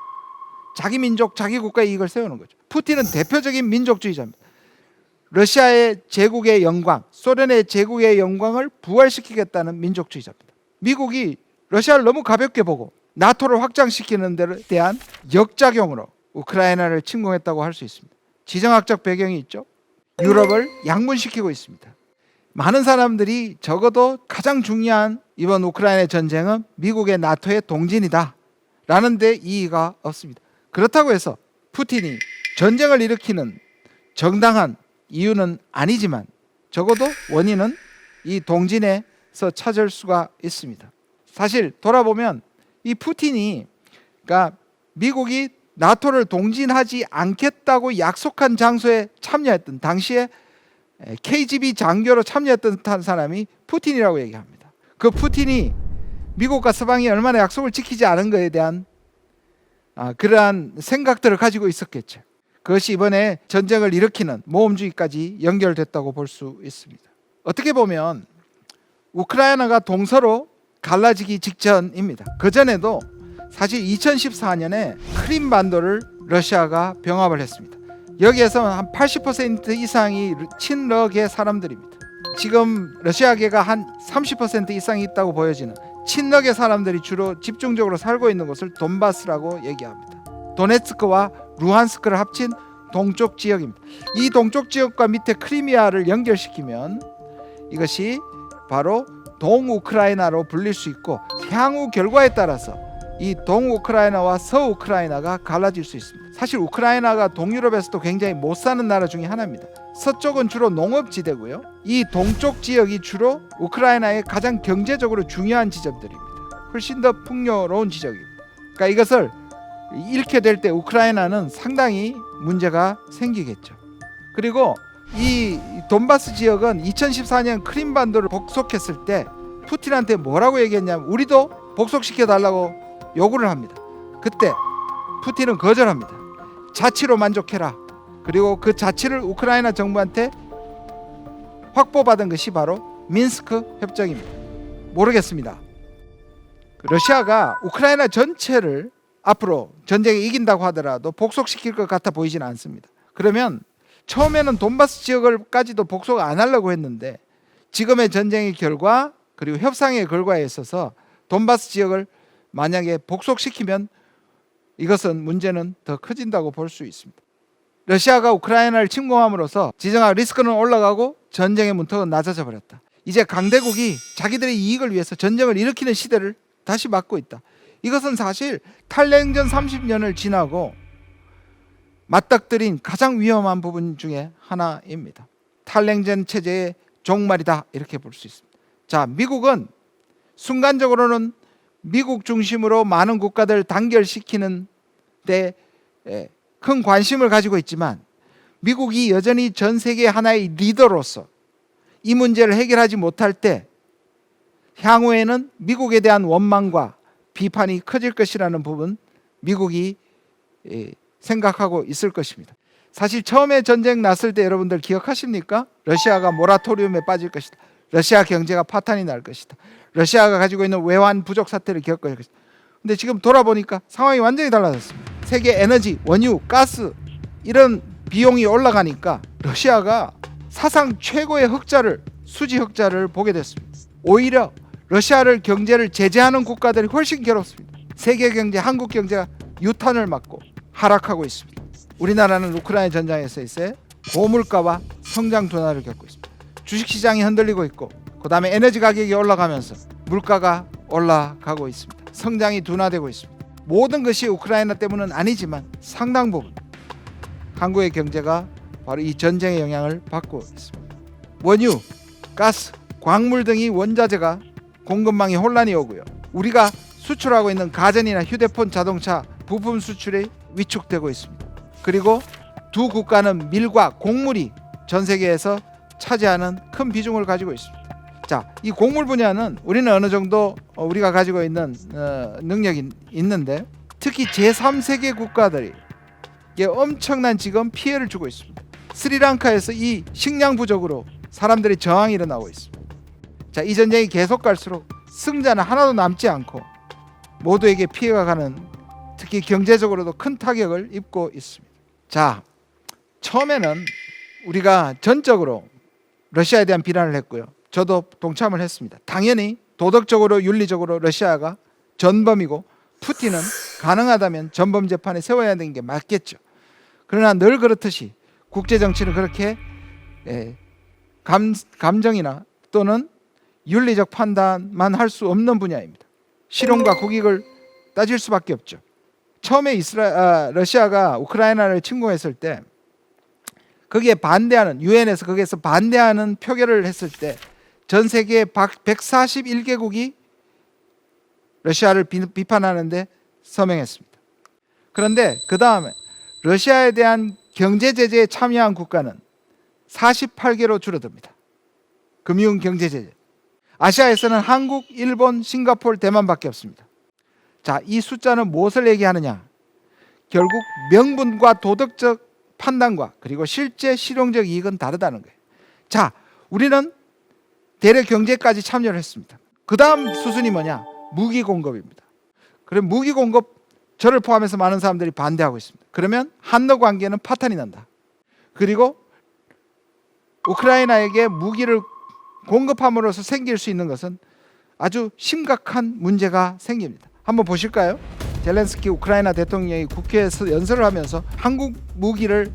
자기 민족, 자기 국가의 이익을 세우는 거죠. 푸틴은 대표적인 민족주의자입니다. 러시아의 제국의 영광, 소련의 제국의 영광을 부활시키겠다는 민족주의자입니다. 미국이 러시아를 너무 가볍게 보고 나토를 확장시키는 데 대한 역작용으로 우크라이나를 침공했다고 할 수 있습니다. 지정학적 배경이 있죠. 유럽을 양분시키고 있습니다. 많은 사람들이 적어도 가장 중요한 이번 우크라이나 전쟁은 미국의 나토의 동진이다 라는 데 이의가 없습니다. 그렇다고 해서 푸틴이 전쟁을 일으키는 정당한 이유는 아니지만 적어도 원인은 이 동진에서 찾을 수가 있습니다. 사실 돌아보면 이 푸틴이 그러니까 미국이 나토를 동진하지 않겠다고 약속한 장소에 참여했던 당시에 KGB 장교로 참여했던 사람이 푸틴이라고 얘기합니다. 그 푸틴이 미국과 서방이 얼마나 약속을 지키지 않은 것에 대한 그러한 생각들을 가지고 있었겠죠. 그것이 이번에 전쟁을 일으키는 모험주의까지 연결됐다고 볼 수 있습니다. 어떻게 보면 우크라이나가 동서로 갈라지기 직전입니다. 그전에도 사실 2014년에 크림반도를 러시아가 병합을 했습니다. 여기에서 한 80% 이상이 친러계 사람들입니다. 지금 러시아계가 한 30% 이상이 있다고 보여지는 친러계 사람들이 주로 집중적으로 살고 있는 곳을 돈바스라고 얘기합니다. 도네츠크와 루한스크를 합친 동쪽 지역입니다. 이 동쪽 지역과 밑에 크리미아를 연결시키면 이것이 바로 동우크라이나로 불릴 수 있고 향후 결과에 따라서 이 동우크라이나와 서우크라이나가 갈라질 수 있습니다. 사실 우크라이나가 동유럽에서도 굉장히 못 사는 나라 중에 하나입니다. 서쪽은 주로 농업지대고요. 이 동쪽 지역이 주로 우크라이나의 가장 경제적으로 중요한 지점들입니다. 훨씬 더 풍요로운 지역입니다. 그러니까 이것을 잃게 될 때 우크라이나는 상당히 문제가 생기겠죠. 그리고 이 돈바스 지역은 2014년 크림반도를 복속했을 때 푸틴한테 뭐라고 얘기했냐면 우리도 복속시켜달라고 요구를 합니다. 그때 푸틴은 거절합니다. 자치로 만족해라. 그리고 그 자치를 우크라이나 정부한테 확보받은 것이 바로 민스크 협정입니다. 모르겠습니다. 러시아가 우크라이나 전체를 앞으로 전쟁에 이긴다고 하더라도 복속시킬 것 같아 보이지는 않습니다. 그러면 처음에는 돈바스 지역을까지도 복속 안 하려고 했는데 지금의 전쟁의 결과 그리고 협상의 결과에 있어서 돈바스 지역을 만약에 복속시키면 이것은 문제는 더 커진다고 볼 수 있습니다. 러시아가 우크라이나를 침공함으로써 지정학 리스크는 올라가고 전쟁의 문턱은 낮아져 버렸다. 이제 강대국이 자기들의 이익을 위해서 전쟁을 일으키는 시대를 다시 맞고 있다. 이것은 사실 탈냉전 30년을 지나고 맞닥뜨린 가장 위험한 부분 중에 하나입니다. 탈냉전 체제의 종말이다 이렇게 볼 수 있습니다. 자, 미국은 순간적으로는 미국 중심으로 많은 국가들을 단결시키는 데 큰 관심을 가지고 있지만 미국이 여전히 전 세계 하나의 리더로서 이 문제를 해결하지 못할 때 향후에는 미국에 대한 원망과 비판이 커질 것이라는 부분 미국이 생각하고 있을 것입니다. 사실 처음에 전쟁 났을 때 여러분들 기억하십니까? 러시아가 모라토리움에 빠질 것이다. 러시아 경제가 파탄이 날 것이다. 러시아가 가지고 있는 외환 부족 사태를 겪을 것이다. 근데 지금 돌아보니까 상황이 완전히 달라졌습니다. 세계 에너지, 원유, 가스 이런 비용이 올라가니까 러시아가 사상 최고의 수지 흑자를 보게 됐습니다. 오히려 러시아를 경제를 제재하는 국가들이 훨씬 괴롭습니다. 세계 경제, 한국 경제가 유탄을 맞고 하락하고 있습니다. 우리나라는 우크라이나 전장에서의 고물가와 성장 둔화를 겪고 있습니다. 주식시장이 흔들리고 있고 그 다음에 에너지 가격이 올라가면서 물가가 올라가고 있습니다. 성장이 둔화되고 있습니다. 모든 것이 우크라이나 때문은 아니지만 상당 부분 한국의 경제가 바로 이 전쟁의 영향을 받고 있습니다. 원유, 가스, 광물 등이 원자재가 공급망에 혼란이 오고요. 우리가 수출하고 있는 가전이나 휴대폰, 자동차 부품 수출이 위축되고 있습니다. 그리고 두 국가는 밀과 곡물이 전 세계에서 차지하는 큰 비중을 가지고 있습니다. 자, 이 곡물 분야는 우리는 어느 정도 우리가 가지고 있는 능력이 있는데 특히 제3세계 국가들이 엄청난 지금 피해를 주고 있습니다. 스리랑카에서 이 식량 부족으로 사람들이 저항이 일어나고 있습니다. 자, 이 전쟁이 계속 갈수록 승자는 하나도 남지 않고 모두에게 피해가 가는 특히 경제적으로도 큰 타격을 입고 있습니다. 자, 처음에는 우리가 전적으로 러시아에 대한 비난을 했고요. 저도 동참을 했습니다. 당연히 도덕적으로 윤리적으로 러시아가 전범이고 푸틴은 가능하다면 전범 재판에 세워야 되는 게 맞겠죠. 그러나 늘 그렇듯이 국제정치는 그렇게 감정이나 또는 윤리적 판단만 할 수 없는 분야입니다. 실용과 국익을 따질 수밖에 없죠. 처음에 러시아가 우크라이나를 침공했을 때 거기에 반대하는 유엔에서 거기에서 반대하는 표결을 했을 때 전 세계 141개국이 러시아를 비판하는데 서명했습니다. 그런데 그 다음에 러시아에 대한 경제 제재에 참여한 국가는 48개로 줄어듭니다. 금융 경제 제재. 아시아에서는 한국, 일본, 싱가포르, 대만밖에 없습니다. 자, 이 숫자는 무엇을 얘기하느냐? 결국 명분과 도덕적 판단과 그리고 실제 실용적 이익은 다르다는 거예요. 자, 우리는 대래 경제까지 참여를 했습니다. 그 다음 수순이 뭐냐? 무기 공급입니다. 그럼 무기 공급, 저를 포함해서 많은 사람들이 반대하고 있습니다. 그러면 한러 관계는 파탄이 난다. 그리고 우크라이나에게 무기를 공급함으로써 생길 수 있는 것은 아주 심각한 문제가 생깁니다. 한번 보실까요? 젤렌스키 우크라이나 대통령이 국회에서 연설을 하면서 한국 무기를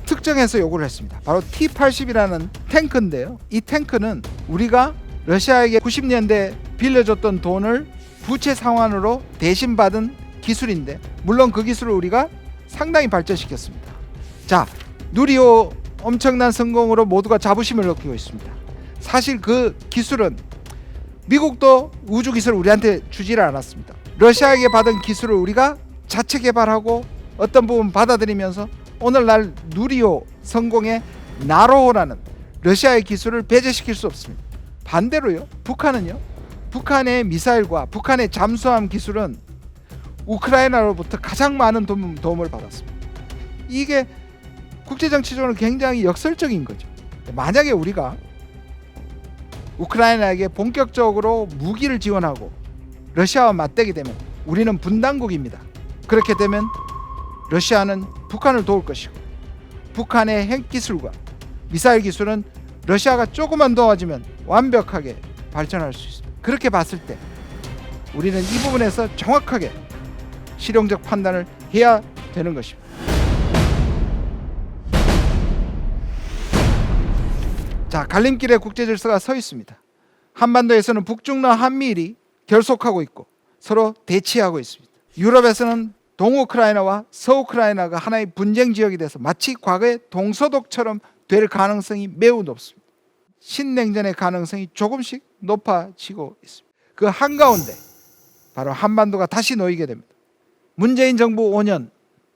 특정해서 요구를 했습니다. 바로 T-80이라는 탱크인데요. 이 탱크는 우리가 러시아에게 90년대 빌려줬던 돈을 부채 상환으로 대신 받은 기술인데, 물론 그 기술을 우리가 상당히 발전시켰습니다. 자, 누리호 엄청난 성공으로 모두가 자부심을 느끼고 있습니다. 사실 그 기술은 미국도 우주 기술을 우리한테 주지를 않았습니다. 러시아에게 받은 기술을 우리가 자체 개발하고 어떤 부분 받아들이면서 오늘날 누리호 성공의 나로호라는 러시아의 기술을 배제시킬 수 없습니다. 반대로요, 북한은요, 북한의 미사일과 북한의 잠수함 기술은 우크라이나로부터 가장 많은 도움을 받았습니다. 이게 국제정치적으로 굉장히 역설적인 거죠. 만약에 우리가 우크라이나에게 본격적으로 무기를 지원하고 러시아와 맞대게 되면 우리는 분단국입니다. 그렇게 되면 러시아는 북한을 도울 것이고, 북한의 핵기술과 미사일 기술은 러시아가 조금만 도와주면 완벽하게 발전할 수 있습니다. 그렇게 봤을 때 우리는 이 부분에서 정확하게 실용적 판단을 해야 되는 것입니다. 자, 갈림길에 국제질서가 서 있습니다. 한반도에서는 북중러 한미일이 결속하고 있고 서로 대치하고 있습니다. 유럽에서는 동우크라이나와 서우크라이나가 하나의 분쟁 지역이 돼서 마치 과거의 동서독처럼 될 가능성이 매우 높습니다. 신냉전의 가능성이 조금씩 높아지고 있습니다. 그 한가운데 바로 한반도가 다시 놓이게 됩니다. 문재인 정부 5년,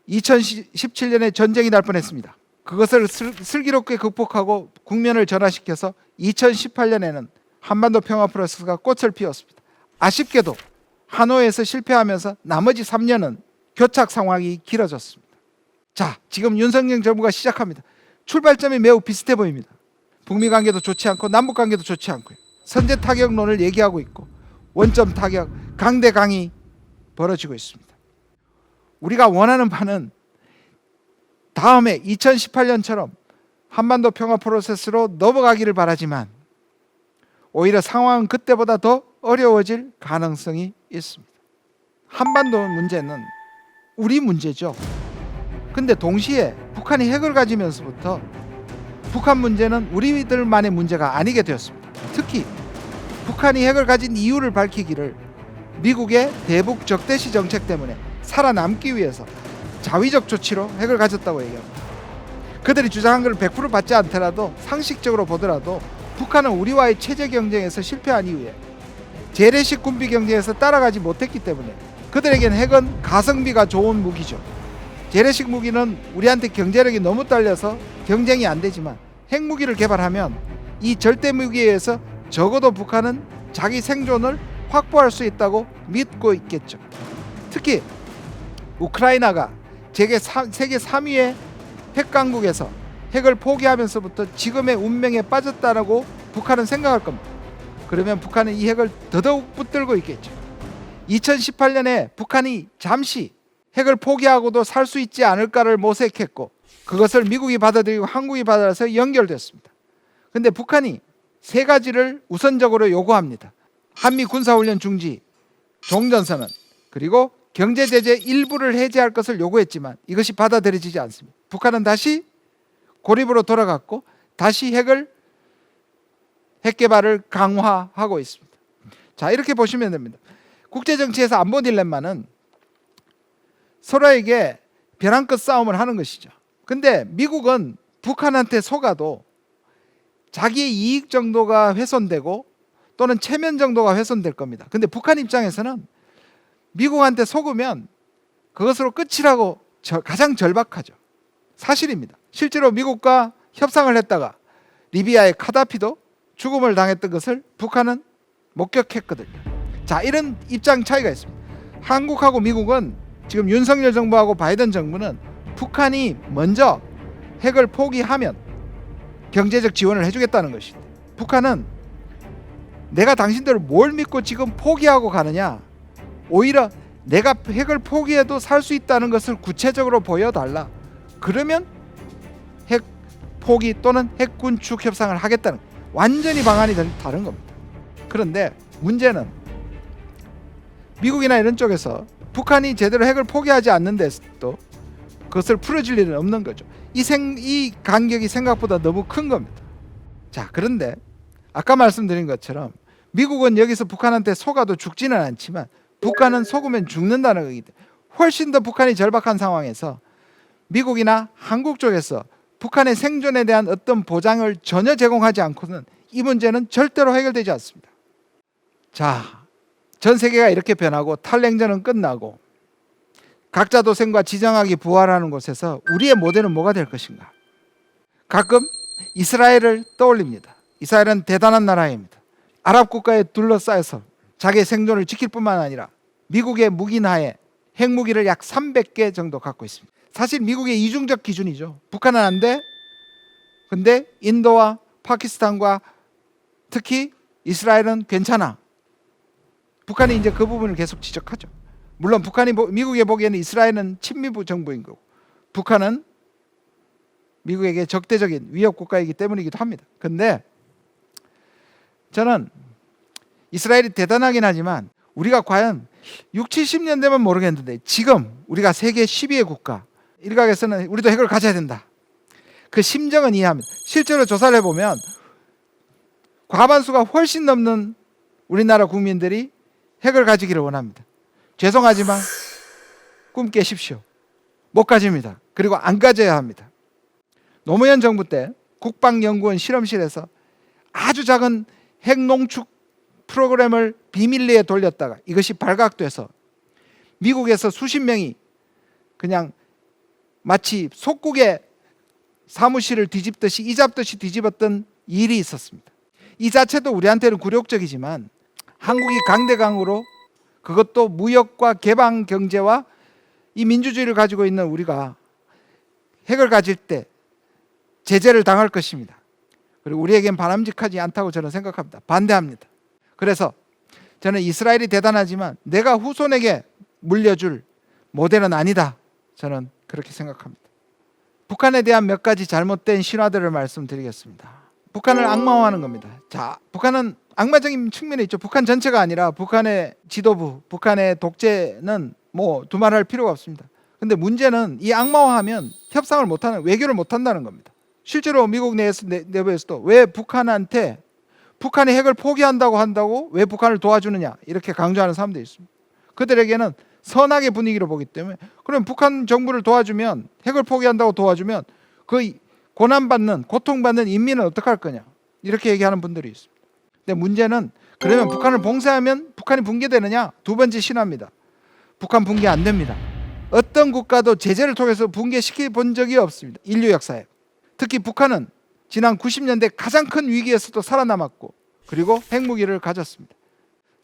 2017년에 전쟁이 날 뻔했습니다. 그것을 슬기롭게 극복하고 국면을 전환시켜서 2018년에는 한반도 평화 프로세스가 꽃을 피웠습니다. 아쉽게도 하노이에서 실패하면서 나머지 3년은 교착 상황이 길어졌습니다. 자, 지금 윤석열 정부가 시작합니다. 출발점이 매우 비슷해 보입니다. 북미 관계도 좋지 않고 남북 관계도 좋지 않고요. 선제 타격론을 얘기하고 있고 원점 타격, 강대강이 벌어지고 있습니다. 우리가 원하는 바는 다음에 2018년처럼 한반도 평화 프로세스로 넘어가기를 바라지만 오히려 상황은 그때보다 더 어려워질 가능성이 있습니다. 한반도 문제는 우리 문제죠. 근데 동시에 북한이 핵을 가지면서부터 북한 문제는 우리들만의 문제가 아니게 되었습니다. 특히 북한이 핵을 가진 이유를 밝히기를 미국의 대북 적대시 정책 때문에 살아남기 위해서 자위적 조치로 핵을 가졌다고 얘기합니다. 그들이 주장한 걸 100% 받지 않더라도 상식적으로 보더라도 북한은 우리와의 체제 경쟁에서 실패한 이후에 재래식 군비 경쟁에서 따라가지 못했기 때문에 그들에겐 핵은 가성비가 좋은 무기죠. 재래식 무기는 우리한테 경제력이 너무 딸려서 경쟁이 안 되지만 핵무기를 개발하면 이 절대 무기에 의해서 적어도 북한은 자기 생존을 확보할 수 있다고 믿고 있겠죠. 특히 우크라이나가 세계 3위의 핵강국에서 핵을 포기하면서부터 지금의 운명에 빠졌다라고 북한은 생각할 겁니다. 그러면 북한은 이 핵을 더더욱 붙들고 있겠죠. 2018년에 북한이 잠시 핵을 포기하고도 살 수 있지 않을까를 모색했고 그것을 미국이 받아들이고 한국이 받아서 연결됐습니다. 그런데 북한이 세 가지를 우선적으로 요구합니다. 한미 군사훈련 중지, 종전선언, 그리고 경제제재 일부를 해제할 것을 요구했지만 이것이 받아들여지지 않습니다. 북한은 다시 고립으로 돌아갔고 다시 핵 개발을 강화하고 있습니다. 자, 이렇게 보시면 됩니다. 국제정치에서 안보 딜레마는 서로에게 벼랑 끝 싸움을 하는 것이죠. 근데 미국은 북한한테 속아도 자기의 이익 정도가 훼손되고 또는 체면 정도가 훼손될 겁니다. 근데 북한 입장에서는 미국한테 속으면 그것으로 끝이라고 가장 절박하죠. 사실입니다. 실제로 미국과 협상을 했다가 리비아의 카다피도 죽음을 당했던 것을 북한은 목격했거든요. 자, 이런 입장 차이가 있습니다. 한국하고 미국은 지금 윤석열 정부하고 바이든 정부는 북한이 먼저 핵을 포기하면 경제적 지원을 해주겠다는 것인데, 북한은 내가 당신들을 뭘 믿고 지금 포기하고 가느냐, 오히려 내가 핵을 포기해도 살 수 있다는 것을 구체적으로 보여달라, 그러면 핵 포기 또는 핵 군축 협상을 하겠다는, 완전히 방안이 다른 겁니다. 그런데 문제는 미국이나 이런 쪽에서 북한이 제대로 핵을 포기하지 않는 데서도 그것을 풀어줄 일은 없는 거죠. 이 간격이 생각보다 너무 큰 겁니다. 자, 그런데 아까 말씀드린 것처럼 미국은 여기서 북한한테 속아도 죽지는 않지만 북한은 속으면 죽는다는 거기 때문에 훨씬 더 북한이 절박한 상황에서 미국이나 한국 쪽에서 북한의 생존에 대한 어떤 보장을 전혀 제공하지 않고는 이 문제는 절대로 해결되지 않습니다. 자, 전 세계가 이렇게 변하고 탈냉전은 끝나고 각자 도생과 지정학이 부활하는 곳에서 우리의 모델은 뭐가 될 것인가? 가끔 이스라엘을 떠올립니다. 이스라엘은 대단한 나라입니다. 아랍 국가에 둘러싸여서 자기의 생존을 지킬 뿐만 아니라 미국의 무기나에 핵무기를 약 300개 정도 갖고 있습니다. 사실 미국의 이중적 기준이죠. 북한은 안 돼. 근데 인도와 파키스탄과 특히 이스라엘은 괜찮아. 북한이 이제 그 부분을 계속 지적하죠. 물론 미국에 보기에는 이스라엘은 친미부 정부인 거고 북한은 미국에게 적대적인 위협 국가이기 때문이기도 합니다. 근데 저는 이스라엘이 대단하긴 하지만 우리가 과연 6, 70년 되면 모르겠는데 지금 우리가 세계 10위의 국가 일각에서는 우리도 핵을 가져야 된다. 그 심정은 이해합니다. 실제로 조사를 해보면 과반수가 훨씬 넘는 우리나라 국민들이 핵을 가지기를 원합니다. 죄송하지만 꿈 깨십시오. 못 가집니다. 그리고 안 가져야 합니다. 노무현 정부 때 국방연구원 실험실에서 아주 작은 핵 농축 프로그램을 비밀리에 돌렸다가 이것이 발각돼서 미국에서 수십 명이 그냥 마치 속국의 사무실을 뒤집듯이 이잡듯이 뒤집었던 일이 있었습니다. 이 자체도 우리한테는 굴욕적이지만 한국이 강대강으로 그것도 무역과 개방 경제와 이 민주주의를 가지고 있는 우리가 핵을 가질 때 제재를 당할 것입니다. 그리고 우리에겐 바람직하지 않다고 저는 생각합니다. 반대합니다. 그래서 저는 이스라엘이 대단하지만 내가 후손에게 물려줄 모델은 아니다. 저는 그렇게 생각합니다. 북한에 대한 몇 가지 잘못된 신화들을 말씀드리겠습니다. 북한을 악마화하는 겁니다. 자, 북한은 악마적인 측면이 있죠. 북한 전체가 아니라 북한의 지도부, 북한의 독재는 뭐 두말할 필요가 없습니다. 근데 문제는 이 악마화하면 협상을 못하는, 외교를 못한다는 겁니다. 실제로 미국 내부에서도 왜 북한이 핵을 포기한다고 왜 북한을 도와주느냐 이렇게 강조하는 사람들이 있습니다. 그들에게는 선악의 분위기로 보기 때문에 그럼 북한 정부를 도와주면, 핵을 포기한다고 도와주면 그 고난받는, 고통받는 인민은 어떡할 거냐 이렇게 얘기하는 분들이 있습니다. 근데 문제는 그러면 북한을 봉쇄하면 북한이 붕괴되느냐? 두 번째 신화입니다. 북한 붕괴 안 됩니다. 어떤 국가도 제재를 통해서 붕괴시켜 본 적이 없습니다. 인류 역사에. 특히 북한은 지난 90년대 가장 큰 위기에서도 살아남았고 그리고 핵무기를 가졌습니다.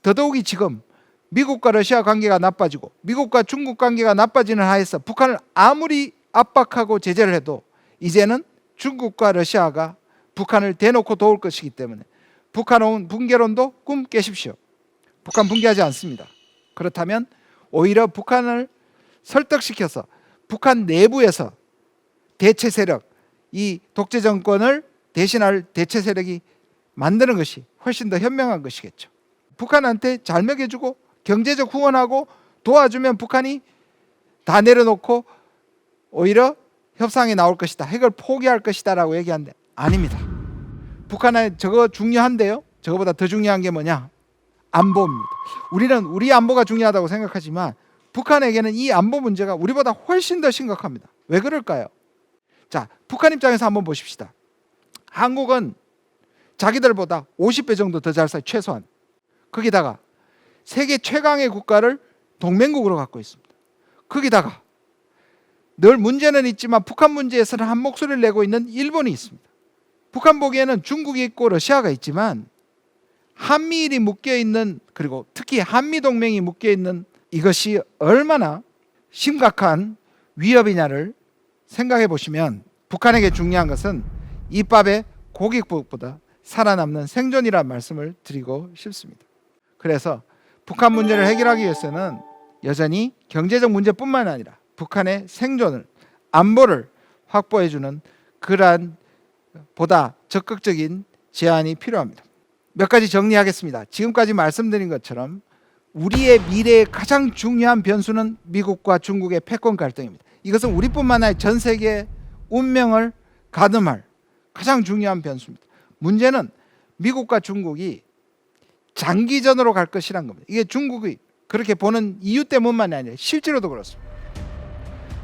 더더욱이 지금 미국과 러시아 관계가 나빠지고 미국과 중국 관계가 나빠지는 하에서 북한을 아무리 압박하고 제재를 해도 이제는 중국과 러시아가 북한을 대놓고 도울 것이기 때문에 북한 붕괴론도 꿈 깨십시오. 북한 붕괴하지 않습니다. 그렇다면 오히려 북한을 설득시켜서 북한 내부에서 대체 세력, 이 독재 정권을 대신할 대체 세력이 만드는 것이 훨씬 더 현명한 것이겠죠. 북한한테 잘 먹여주고 경제적 후원하고 도와주면 북한이 다 내려놓고 오히려 협상이 나올 것이다, 핵을 포기할 것이다 라고 얘기하는데 아닙니다. 북한에 저거 중요한데요, 저거보다 더 중요한 게 뭐냐? 안보입니다. 우리는 우리 안보가 중요하다고 생각하지만 북한에게는 이 안보 문제가 우리보다 훨씬 더 심각합니다. 왜 그럴까요? 자, 북한 입장에서 한번 보십시다. 한국은 자기들보다 50배 정도 더 잘 살아요. 최소한. 거기다가 세계 최강의 국가를 동맹국으로 갖고 있습니다. 거기다가 늘 문제는 있지만 북한 문제에서는 한 목소리를 내고 있는 일본이 있습니다. 북한 보기에는 중국이 있고 러시아가 있지만 한미일이 묶여있는, 그리고 특히 한미동맹이 묶여있는 이것이 얼마나 심각한 위협이냐를 생각해 보시면 북한에게 중요한 것은 이밥의 고깃국보다 살아남는 생존이라는 말씀을 드리고 싶습니다. 그래서 북한 문제를 해결하기 위해서는 여전히 경제적 문제뿐만 아니라 북한의 생존을, 안보를 확보해주는 그러한 보다 적극적인 제안이 필요합니다. 몇 가지 정리하겠습니다. 지금까지 말씀드린 것처럼 우리의 미래의 가장 중요한 변수는 미국과 중국의 패권 갈등입니다. 이것은 우리뿐만 아니라 전 세계의 운명을 가늠할 가장 중요한 변수입니다. 문제는 미국과 중국이 장기전으로 갈 것이란 겁니다. 이게 중국이 그렇게 보는 이유 때문만이 아니라 실제로도 그렇습니다.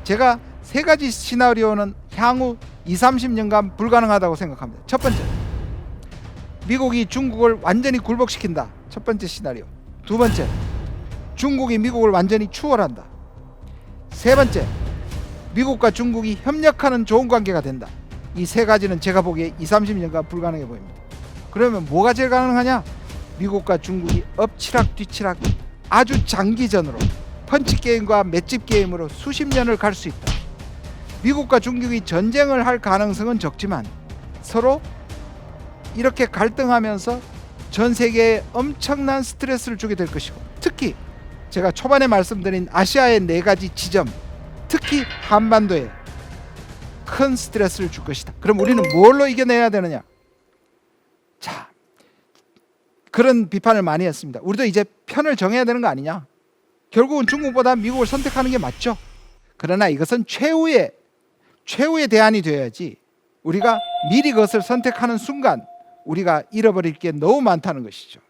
제가 세 가지 시나리오는 향후 20-30년간 불가능하다고 생각합니다. 첫 번째, 미국이 중국을 완전히 굴복시킨다. 첫 번째 시나리오. 두 번째, 중국이 미국을 완전히 추월한다. 세 번째, 미국과 중국이 협력하는 좋은 관계가 된다. 이 세 가지는 제가 보기에 20-30년간 불가능해 보입니다. 그러면 뭐가 제일 가능하냐? 미국과 중국이 엎치락 뒤치락 아주 장기전으로, 펀치 게임과 맷집 게임으로 수십 년을 갈 수 있다. 미국과 중국이 전쟁을 할 가능성은 적지만 서로 이렇게 갈등하면서 전 세계에 엄청난 스트레스를 주게 될 것이고, 특히 제가 초반에 말씀드린 아시아의 네 가지 지점, 특히 한반도에 큰 스트레스를 줄 것이다. 그럼 우리는 뭘로 이겨내야 되느냐? 자, 그런 비판을 많이 했습니다. 우리도 이제 편을 정해야 되는 거 아니냐? 결국은 중국보다 미국을 선택하는 게 맞죠. 그러나 이것은 최후의 대안이 되어야지, 우리가 미리 그것을 선택하는 순간 우리가 잃어버릴 게 너무 많다는 것이죠.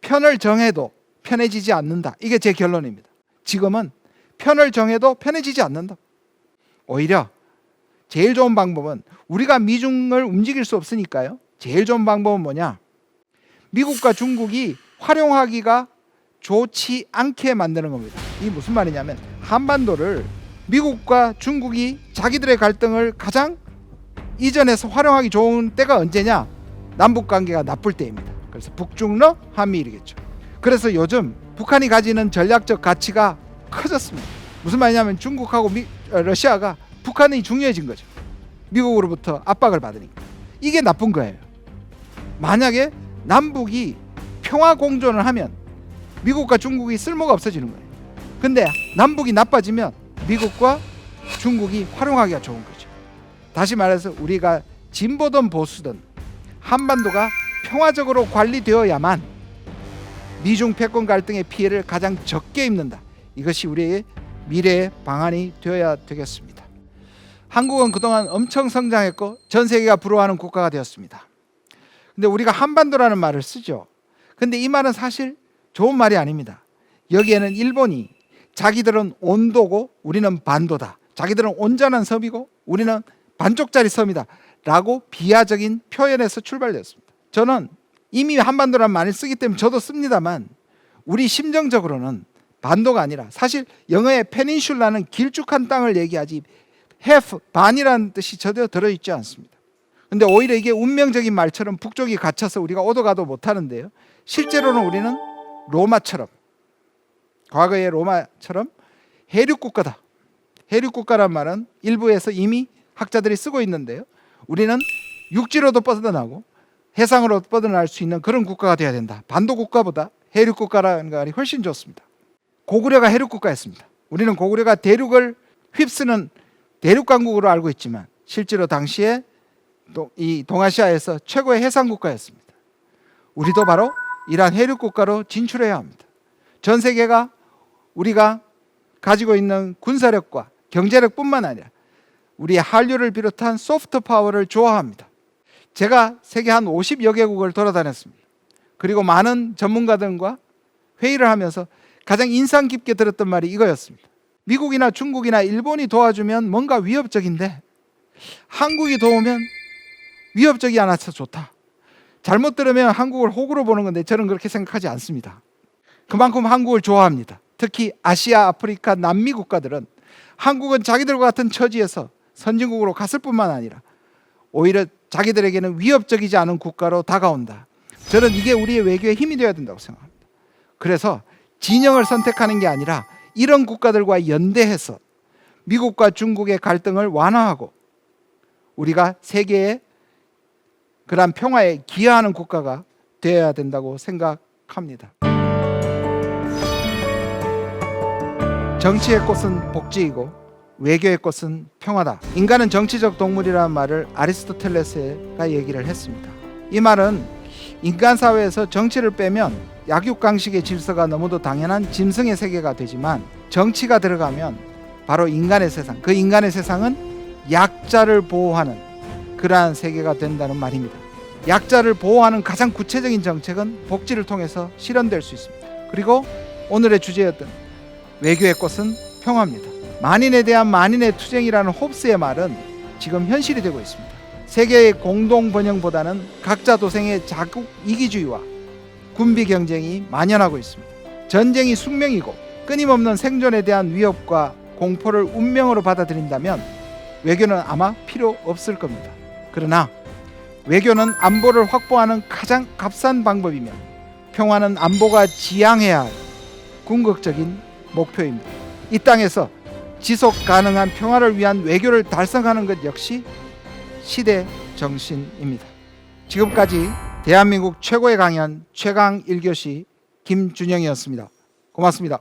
편을 정해도 편해지지 않는다. 이게 제 결론입니다. 지금은 편을 정해도 편해지지 않는다. 오히려 제일 좋은 방법은, 우리가 미중을 움직일 수 없으니까요. 제일 좋은 방법은 뭐냐? 미국과 중국이 활용하기가 좋지 않게 만드는 겁니다. 이게 무슨 말이냐면, 한반도를 미국과 중국이 자기들의 갈등을 가장 이전에서 활용하기 좋은 때가 언제냐? 남북관계가 나쁠 때입니다. 그래서 북중러 한미일이겠죠. 그래서 요즘 북한이 가지는 전략적 가치가 커졌습니다. 무슨 말이냐면 중국하고 러시아가 북한이 중요해진 거죠. 미국으로부터 압박을 받으니까. 이게 나쁜 거예요. 만약에 남북이 평화 공존을 하면 미국과 중국이 쓸모가 없어지는 거예요. 근데 남북이 나빠지면 미국과 중국이 활용하기가 좋은 거죠. 다시 말해서 우리가 진보든 보수든 한반도가 평화적으로 관리되어야만 미중 패권 갈등의 피해를 가장 적게 입는다. 이것이 우리의 미래의 방안이 되어야 되겠습니다. 한국은 그동안 엄청 성장했고 전 세계가 부러워하는 국가가 되었습니다. 근데 우리가 한반도라는 말을 쓰죠. 근데 이 말은 사실 좋은 말이 아닙니다. 여기에는 일본이 자기들은 온도고 우리는 반도다, 자기들은 온전한 섬이고 우리는 반쪽짜리 섬이다 라고 비하적인 표현에서 출발됐습니다. 저는 이미 한반도라는 말을 쓰기 때문에 저도 씁니다만, 우리 심정적으로는 반도가 아니라, 사실 영어의 페닌슐라는 길쭉한 땅을 얘기하지 half, 반이라는 뜻이 전혀 들어있지 않습니다. 근데 오히려 이게 운명적인 말처럼 북쪽이 갇혀서 우리가 오도 가도 못하는데요, 실제로는 우리는 로마처럼, 과거의 로마처럼 해륙국가다. 해륙국가란 말은 일부에서 이미 학자들이 쓰고 있는데요, 우리는 육지로도 뻗어나고 해상으로 뻗어날 수 있는 그런 국가가 되어야 된다. 반도 국가보다 해륙 국가라는 말이 훨씬 좋습니다. 고구려가 해륙 국가였습니다. 우리는 고구려가 대륙을 휩쓰는 대륙 강국으로 알고 있지만 실제로 당시에 이 동아시아에서 최고의 해상 국가였습니다. 우리도 바로 이러한 해륙 국가로 진출해야 합니다. 전 세계가 우리가 가지고 있는 군사력과 경제력뿐만 아니라 우리의 한류를 비롯한 소프트 파워를 좋아합니다. 제가 세계 한 50여 개국을 돌아다녔습니다. 그리고 많은 전문가들과 회의를 하면서 가장 인상 깊게 들었던 말이 이거였습니다. 미국이나 중국이나 일본이 도와주면 뭔가 위협적인데 한국이 도우면 위협적이 않아서 좋다. 잘못 들으면 한국을 호구로 보는 건데 저는 그렇게 생각하지 않습니다. 그만큼 한국을 좋아합니다. 특히 아시아, 아프리카, 남미 국가들은 한국은 자기들과 같은 처지에서 선진국으로 갔을 뿐만 아니라 오히려 자기들에게는 위협적이지 않은 국가로 다가온다. 저는 이게 우리의 외교의 힘이 되어야 된다고 생각합니다. 그래서 진영을 선택하는 게 아니라 이런 국가들과 연대해서 미국과 중국의 갈등을 완화하고 우리가 세계의 그러한 평화에 기여하는 국가가 되어야 된다고 생각합니다. 정치의 꽃은 복지이고 외교의 꽃은 평화다. 인간은 정치적 동물이라는 말을 아리스토텔레스가 얘기를 했습니다. 이 말은 인간 사회에서 정치를 빼면 약육강식의 질서가 너무도 당연한 짐승의 세계가 되지만 정치가 들어가면 바로 인간의 세상, 그 인간의 세상은 약자를 보호하는 그러한 세계가 된다는 말입니다. 약자를 보호하는 가장 구체적인 정책은 복지를 통해서 실현될 수 있습니다. 그리고 오늘의 주제였던 외교의 꽃은 평화입니다. 만인에 대한 만인의 투쟁이라는 홉스의 말은 지금 현실이 되고 있습니다. 세계의 공동 번영보다는 각자 도생의 자국 이기주의와 군비 경쟁이 만연하고 있습니다. 전쟁이 숙명이고 끊임없는 생존에 대한 위협과 공포를 운명으로 받아들인다면 외교는 아마 필요 없을 겁니다. 그러나 외교는 안보를 확보하는 가장 값싼 방법이며 평화는 안보가 지향해야 할 궁극적인 목표입니다. 이 땅에서 지속 가능한 평화를 위한 외교를 달성하는 것 역시 시대 정신입니다. 지금까지 대한민국 최고의 강연 최강 1교시 김준영이었습니다. 고맙습니다.